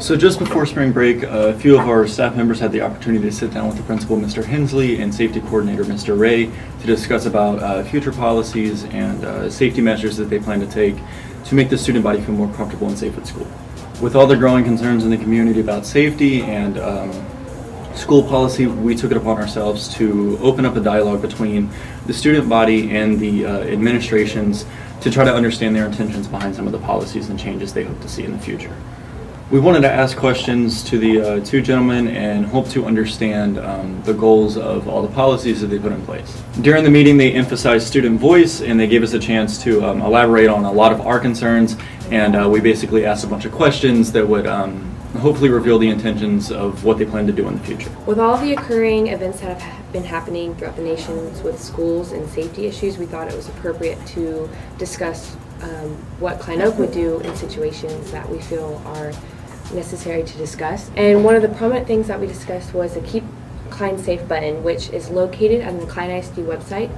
So just before spring break, a few of our staff members had the opportunity to sit down with the principal, Mr. Hensley, and safety coordinator, Mr. Ray, to discuss about future policies and safety measures that they plan to take to make the student body feel more comfortable and safe at school. With all the growing concerns in the community about safety and school policy, we took it upon ourselves to open up a dialogue between the student body and the administrations to try to understand their intentions behind some of the policies and changes they hope to see in the future. We wanted to ask questions to the two gentlemen and hope to understand the goals of all the policies that they put in place. During the meeting, they emphasized student voice, and they gave us a chance to elaborate on a lot of our concerns, and we basically asked a bunch of questions that would hopefully reveal the intentions of what they plan to do in the future. With all the occurring events that have been happening throughout the nation with schools and safety issues, we thought it was appropriate to discuss what Klein Oak would do in situations that we feel are necessary to discuss. And one of the prominent things that we discussed was the Keep Klein Safe button, which is located on the Klein ISD website.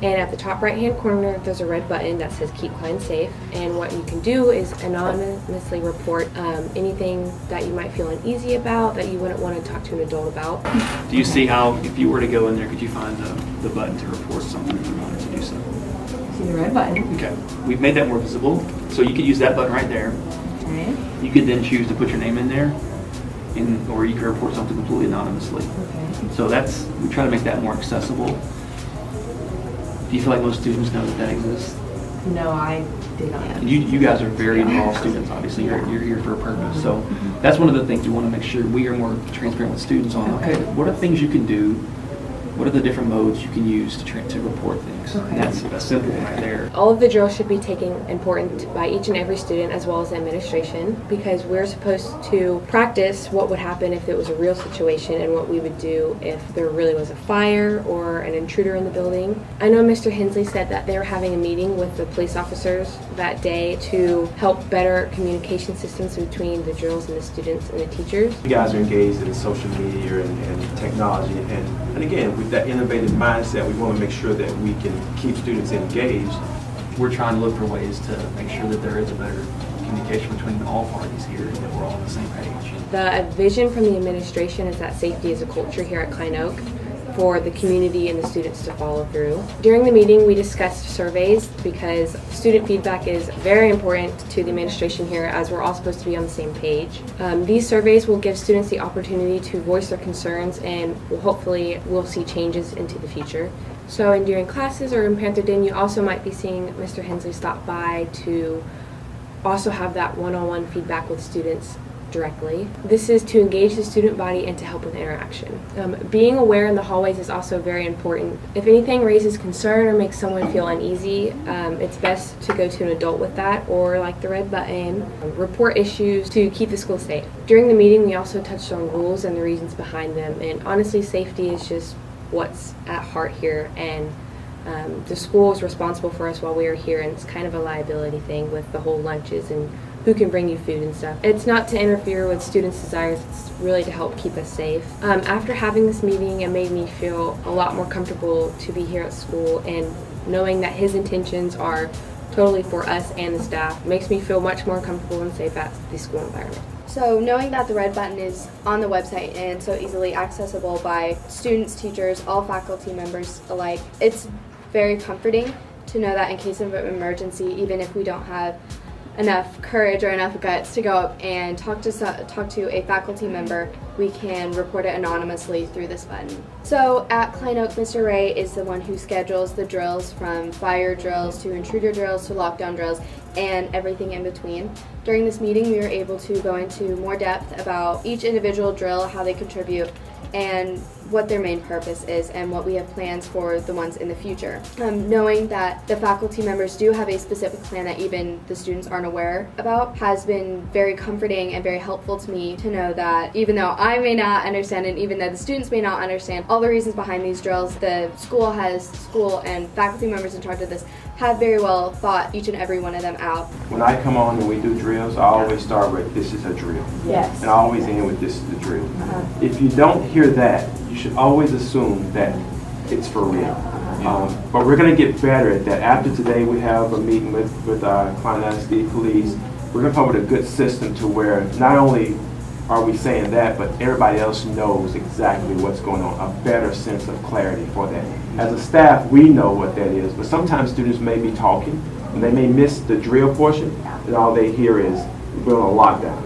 And at the top right hand corner, there's a red button that says Keep Klein Safe. And what you can do is anonymously report anything that you might feel uneasy about, that you wouldn't want to talk to an adult about. Do you see how, if you were to go in there, could you find the button to report something if you wanted to do so? See the red button. Okay. We've made that more visible. So you could use that button right there. Okay. You could then choose to put your name in there, or you could report something completely anonymously. Okay. So we try to make that more accessible. Do you feel like most students know that exists? No, I did not. You guys are very involved students, obviously. You're here for a purpose. So that's one of the things we want to make sure we are more transparent with students on. Okay, what are things you can do? What are the different modes you can use to report things? Okay. And that's a simple one right there. All of the drills should be taken important by each and every student as well as the administration, because we're supposed to practice what would happen if it was a real situation and what we would do if there really was a fire or an intruder in the building. I know Mr. Hensley said that they were having a meeting with the police officers that day to help better communication systems between the drills and the students and the teachers. You guys are engaged in social media and technology, and again, with that innovative mindset, we want to make sure that we can keep students engaged. We're trying to look for ways to make sure that there is a better communication between all parties here and that we're all on the same page. The vision from the administration is that safety is a culture here at Klein Oak for the community and the students to follow through. During the meeting, we discussed surveys because student feedback is very important to the administration here, as we're all supposed to be on the same page. These surveys will give students the opportunity to voice their concerns, and hopefully we'll see changes into the future. So during classes or in Panther Den, you also might be seeing Mr. Hensley stop by to also have that one-on-one feedback with students directly. This is to engage the student body and to help with interaction. Being aware in the hallways is also very important. If anything raises concern or makes someone feel uneasy, it's best to go to an adult with that, or like the red button, report issues to keep the school safe. During the meeting, we also touched on rules and the reasons behind them, and honestly, safety is just what's at heart here, and the school is responsible for us while we are here, and it's kind of a liability thing with the whole lunches and who can bring you food and stuff. It's not to interfere with students' desires, it's really to help keep us safe. After having this meeting, it made me feel a lot more comfortable to be here at school, and knowing that his intentions are totally for us and the staff makes me feel much more comfortable and safe at the school environment. So knowing that the red button is on the website and so easily accessible by students, teachers, all faculty members alike, it's very comforting to know that in case of an emergency, even if we don't have enough courage or enough guts to go up and talk to a faculty member, we can report it anonymously through this button. So at Klein Oak, Mr. Ray is the one who schedules the drills, from fire drills to intruder drills to lockdown drills and everything in between. During this meeting, we were able to go into more depth about each individual drill, how they contribute, and what their main purpose is, and what we have plans for the ones in the future. Knowing that the faculty members do have a specific plan that even the students aren't aware about has been very comforting and very helpful to me to know that even though I may not understand, and even though the students may not understand all the reasons behind these drills, the school and faculty members in charge of this have very well thought each and every one of them out. When I come on and we do drills, I always start with, this is a drill. Yes. And I always end with, this is the drill. If you don't hear that, you should always assume that it's for real. But we're going to get better at that. After today, we have a meeting with our Klein ISD police, we're going to come up with a good system to where not only are we saying that, but everybody else knows exactly what's going on, a better sense of clarity for that. As a staff, we know what that is, but sometimes students may be talking, and they may miss the drill portion, and all they hear is, we're on a lockdown.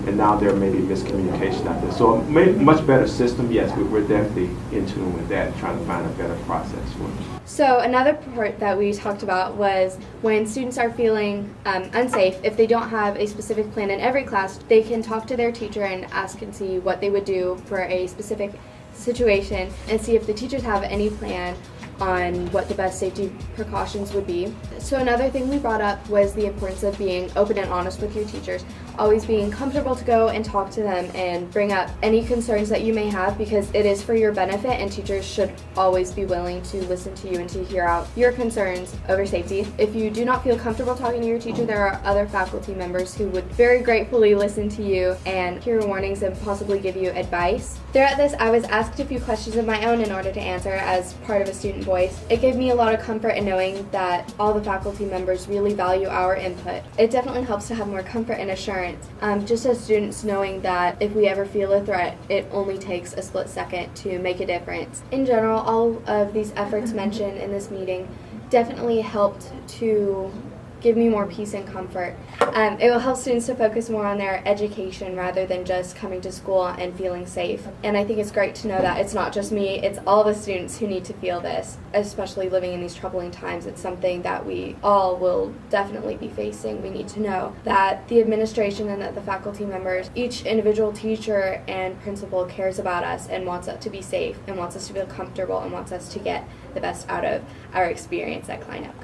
And now there may be miscommunication out there. So a much better system, yes, we're definitely in tune with that, trying to find a better process for it. So another part that we talked about was when students are feeling unsafe, if they don't have a specific plan in every class, they can talk to their teacher and ask and see what they would do for a specific situation and see if the teachers have any plan on what the best safety precautions would be. So another thing we brought up was the importance of being open and honest with your teachers, always being comfortable to go and talk to them and bring up any concerns that you may have, because it is for your benefit and teachers should always be willing to listen to you and to hear out your concerns over safety. If you do not feel comfortable talking to your teacher, there are other faculty members who would very gratefully listen to you and hear warnings and possibly give you advice. Throughout this, I was asked a few questions of my own in order to answer as part of a student voice. It gave me a lot of comfort in knowing that all the faculty members really value our input. It definitely helps to have more comfort and assurance, just as students knowing that if we ever feel a threat, it only takes a split second to make a difference. In general, all of these efforts mentioned in this meeting definitely helped to give me more peace and comfort. It will help students to focus more on their education rather than just coming to school and feeling safe. And I think it's great to know that it's not just me, it's all the students who need to feel this, especially living in these troubling times. It's something that we all will definitely be facing. We need to know that the administration and that the faculty members, each individual teacher and principal cares about us and wants us to be safe and wants us to feel comfortable and wants us to get the best out of our experience at Klein Oak.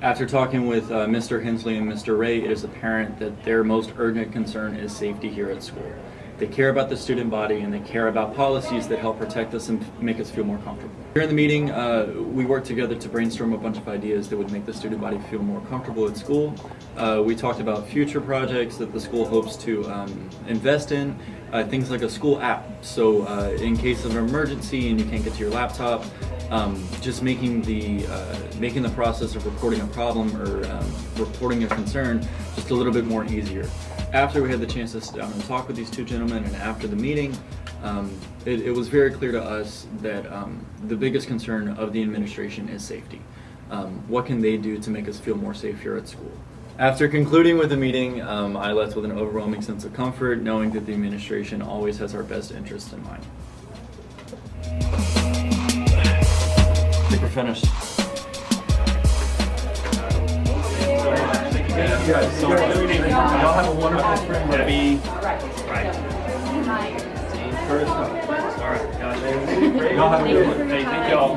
After talking with Mr. Hensley and Mr. Ray, it is apparent that their most urgent concern is safety here at school. They care about the student body and they care about policies that help protect us and make us feel more comfortable. During the meeting, we worked together to brainstorm a bunch of ideas that would make the student body feel more comfortable at school. We talked about future projects that the school hopes to invest in, things like a school app. So in case of an emergency and you can't get to your laptop, just making the process of reporting a problem or reporting a concern just a little bit more easier. After we had the chance to sit down and talk with these two gentlemen, and after the meeting, it was very clear to us that the biggest concern of the administration is safety. What can they do to make us feel more safe here at school? After concluding with the meeting, I left with an overwhelming sense of comfort, knowing that the administration always has our best interests in mind. I think we're finished. Thank you guys so much. Y'all have a wonderful spring break. First up. All right, guys. Y'all have a good one. Hey, thank y'all.